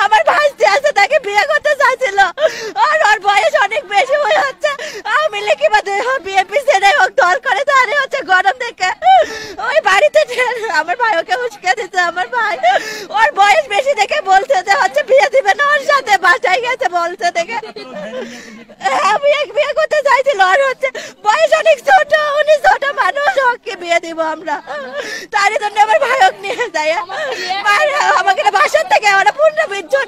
আমার ভাইস্তি আছে, তাকে বিয়ে করতে চাইছিল, আর ওর বয়স অনেক বেশি হয়ে হচ্ছে। আওয়ামী লীগ কিংবা বিএনপি সেটাই হোক দল করে, তাহলে হচ্ছে গরম দেখে ওই বাড়িতে আমার ভাই ওকে উস্কে দিচ্ছে। আমার ভাই ওর বয়স বেশি দেখে বলছে যে হচ্ছে বিয়ে দিবে না, ওর সাথে বাসায় গেছে বলছে দেখে। বিয়ে করতে চাইছিল, আর হচ্ছে বয়স অনেক ছোট, উনি ছোট মানুষ, ওকে বিয়ে দিব আমরা, তারই জন্য আমার ভাইক নিয়ে যায়। আমাকে বাসার থেকে আমরা 15-20 জন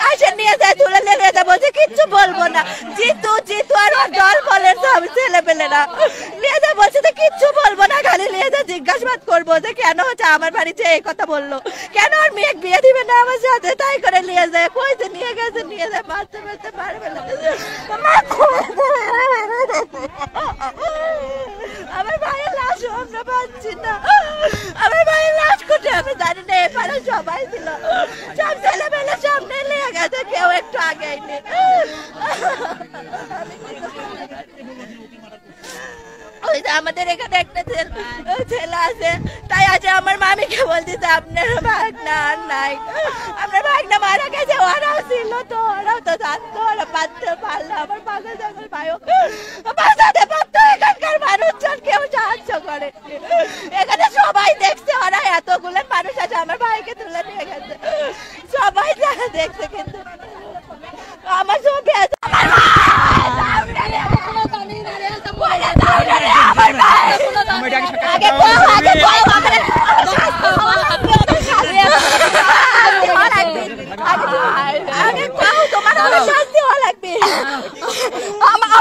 আসে নিয়ে যায়, তুলে নিয়ে যায়, বলছে কিচ্ছু বলবো না, জিতু জিতু আর ওর দল বলে সব ছেলে পেলেরা নিয়ে যায়, বলছে যে কিচ্ছু বলবো না, খালি নিয়ে যায় জিজ্ঞাসাবাদ করবো যে কেন হচ্ছে আমার বাড়িতে এই কথা বললো, কেন ওর মেয়ে বিয়ে দিবে না আমার সাথে, তাই করে নিয়ে যায়। কইছে নিয়ে গেছে, নিয়ে যায় মারতে মারতে পারবে না। আমার ভাইয়ের লাশ আমরা পাচ্ছি না, আমার ভাইয়ের লাশ কোথায় আমি জানি না। এপারে সবাই ছিল, সব ছেলেমেলে সামনে নিয়ে গেছে, কেউ একটু আগেই নেই। ওই যে আমাদের এখানে একটা ছেলে আছে, তাই আছে আমার মামিকে বলতেছে আপনার ভাগনা আর নাই, আপনার ভাগনা মারা গেছে, ওরাও ছিল তো, ওরাও তো জানতো, ওরা বাঁচতে পারলো, আমার পাগল জঙ্গল ভাইও বাঁচাতে পারতো। এখানকার মানুষজন কেউ সাহায্য করে, এখানে সবাই দেখছে, ওরা এতগুলো মানুষ আছে, আমার ভাইকে তুলে নিয়ে গেছে, সবাই যারা দেখছে, কিন্তু আমার সব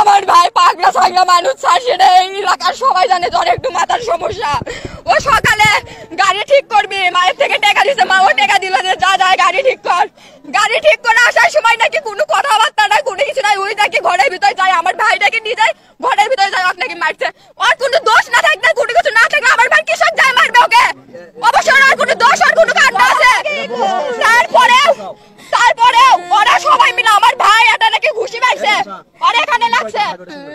আমার ভাই পাগলা ছাগলা মানুষ ছাড়ছে না, এই এলাকার সবাই জানে তোর একটু মাথার সমস্যা। ও সকালে গাড়ি ঠিক করবি, মায়ের থেকে টাকা দিছে, মা ও টাকা দিল যে যা যায় গাড়ি ঠিক কর, গাড়ি ঠিক করে আসার সময় নাকি কোনো কথাবার্তা নাই, কোনো কিছু নাই, ওই নাকি ঘরের ভিতরে যায়, আমার ভাইটাকে নিয়ে যায় ঘরের ভিতরে যায়, আপনাকে মারছে। ওর কোনো দোষ না থাকলে, কোনো কিছু না থাকলে আমার ভাই কিসব যায় মারবে ওকে? অবশ্যই আর কোনো দোষ আর কোনো কাণ্ড আছে। তারপরে ওরা সবাই মিলে আমার ভাই এটা নাকি ঘুষি মারছে, আর এখানে লাগছে,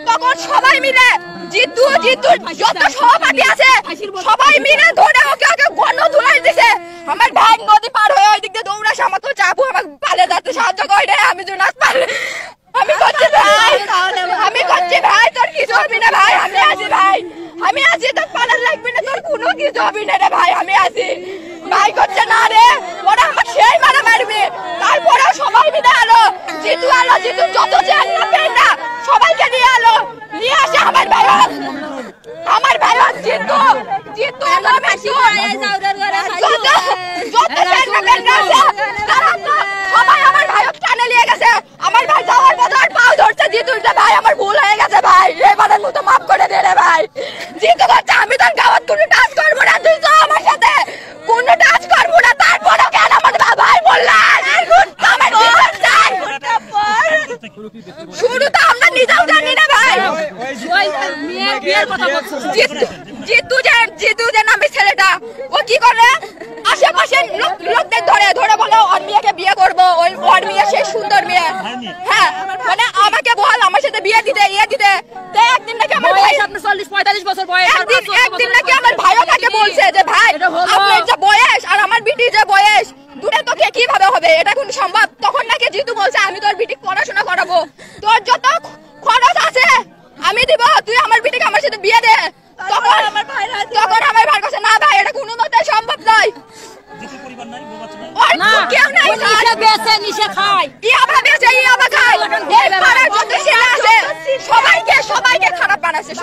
তখন সবাই মিলে জিতু জিতু যত সহপাঠী আছে সবাই মিলে ধরে ওকে গণ ধুলাই দিছে। আমার ভাই নদী পার হয়ে ওই দিক দিয়ে দৌড়াছে, আমাকে চাপু আমাকে পালে যাতে সাহায্য করে, আমি যদি না পারে আমি করছি ভাই তোর কিছু হবি না ভাই, আমি আছি ভাই, আমি আছি, তোর পালার লাগবি না, তোর কোনো কিছু হবি না রে ভাই, আমি আছি ভাই। করছে না রে, ওরা আমার সেই মারা মারবে। তারপরেও সবাই মিলে আলো, জিতু যত চেন না পেন না সবাইকে নিয়ে আলো, নিয়ে আসে আমার ভাই জিতু সবাই আমার ভাই টানে নিয়ে গেছে। আমার ভাই যাওয়ার মতো আর পাও ধরছে জিতুর, ভাই আমার ভুল হয়ে গেছে ভাই, এবারের মতো মাফ করে দে রে ভাই। জিতু বলছে আমি তোর গাওয়াত কোনো টাচ করবো না, তুই তো আমার সাথে কোনো টাচ করবো না, তারপরেও কেন আমার ভাই বললেন শুরু তো আমরা নিজেও জানি না ভাই। জিতু যে নামে ছেলেটা, ও কি করে আশেপাশের লোকদের ধরে ধরে বলো ওর মেয়েকে বিয়ে করবো, ওর মেয়ে সেই সুন্দর মেয়ে, হ্যাঁ মানে আমাকে বল আমার সাথে বিয়ে দিতে একদিন নাকি আমার ভাই 40-45 বছর বয়স, একদিন নাকি আমার ভাইও তাকে বলছে যে ভাই আপনার যে বয়স আর আমার বিটির যে বয়স দূরে তো কিভাবে হবে, এটা কোন সম্ভব? তখন নাকি জিতু বলছে আমি তোর বিটি পড়াশোনা করাবো, তোর যত খরচ আছে আমি দিব, তুই আমার বিটিকে আমার সাথে বিয়ে দে। তখন আমার ভাই কাছে না ভাই এটা কোনো মতে সম্ভব নয়, কেউ নাই, সবাইকে খারাপ বানাচ্ছে,